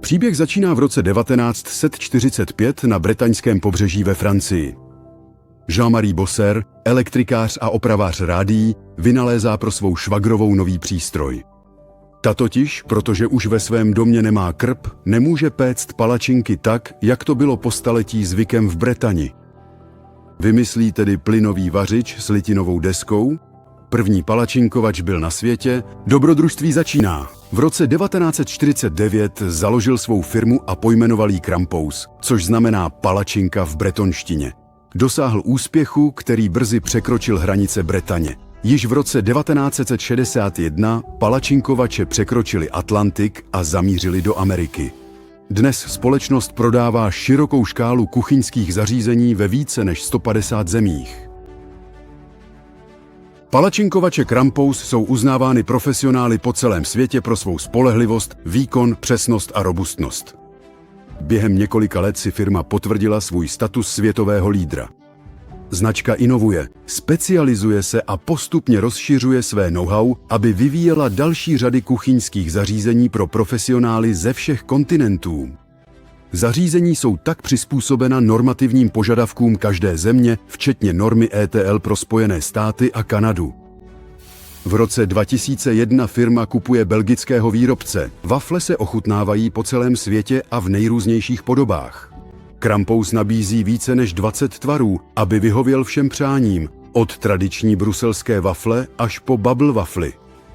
Příběh začíná v roce 1945 na bretaňském pobřeží ve Francii. Jean-Marie Bosser, elektrikář a opravář rádií, vynalézá pro svou švagrovou nový přístroj. Ta totiž, protože už ve svém domě nemá krb, nemůže péct palačinky tak, jak to bylo po staletí zvykem v Bretani. Vymyslí tedy plynový vařič s litinovou deskou. První palačinkovač byl na světě, dobrodružství začíná. V roce 1949 založil svou firmu a pojmenoval ji Krampous, což znamená palačinka v bretonštině. Dosáhl úspěchu, který brzy překročil hranice Bretaně. Již v roce 1961 palačinkovače překročili Atlantik a zamířili do Ameriky. Dnes společnost prodává širokou škálu kuchyňských zařízení ve více než 150 zemích. Palačinkovače Krampous jsou uznávány profesionály po celém světě pro svou spolehlivost, výkon, přesnost a robustnost. Během několika let si firma potvrdila svůj status světového lídra. Značka inovuje, specializuje se a postupně rozšiřuje své know-how, aby vyvíjela další řady kuchyňských zařízení pro profesionály ze všech kontinentů. Zařízení jsou tak přizpůsobena normativním požadavkům každé země, včetně normy ETL pro Spojené státy a Kanadu. V roce 2001 firma kupuje belgického výrobce. Wafle se ochutnávají po celém světě a v nejrůznějších podobách. Krampous nabízí více než 20 tvarů, aby vyhověl všem přáním, od tradiční bruselské wafle až po bubble wafly.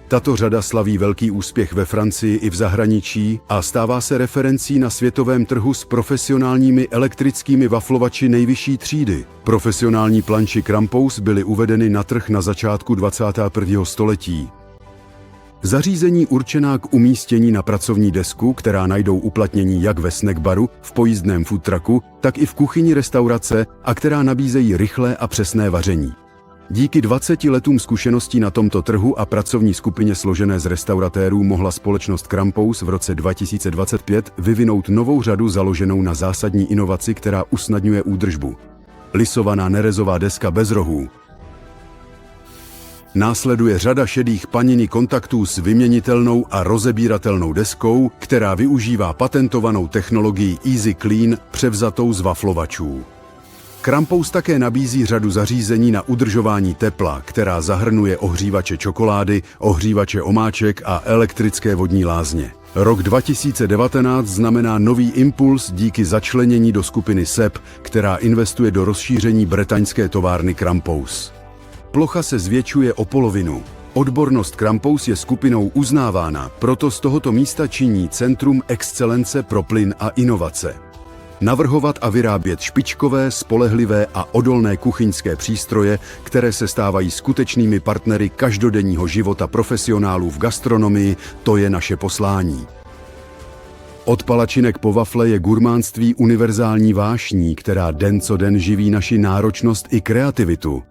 Tato řada slaví velký úspěch ve Francii i v zahraničí a stává se referencí na světovém trhu s profesionálními elektrickými waflovači nejvyšší třídy. Profesionální planči Krampous byly uvedeny na trh na začátku 21. století. Zařízení určená k umístění na pracovní desku, která najdou uplatnění jak ve snackbaru, v pojízdném food trucku, tak i v kuchyni restaurace a která nabízejí rychlé a přesné vaření. Díky 20 letům zkušeností na tomto trhu a pracovní skupině složené z restauratérů mohla společnost Krampous v roce 2025 vyvinout novou řadu založenou na zásadní inovaci, která usnadňuje údržbu. Lisovaná nerezová deska bez rohů. Následuje řada šedých panini kontaktů s vyměnitelnou a rozebíratelnou deskou, která využívá patentovanou technologii Easy Clean převzatou z waflovačů. Krampous také nabízí řadu zařízení na udržování tepla, která zahrnuje ohřívače čokolády, ohřívače omáček a elektrické vodní lázně. Rok 2019 znamená nový impuls díky začlenění do skupiny SEP, která investuje do rozšíření bretaňské továrny Krampous. Plocha se zvětšuje o polovinu. Odbornost Krampous je skupinou uznávána, proto z tohoto místa činí Centrum excelence pro plyn a inovace. Navrhovat a vyrábět špičkové, spolehlivé a odolné kuchyňské přístroje, které se stávají skutečnými partnery každodenního života profesionálů v gastronomii, to je naše poslání. Od palačinek po wafle je gurmánství univerzální vášní, která den co den živí naši náročnost i kreativitu.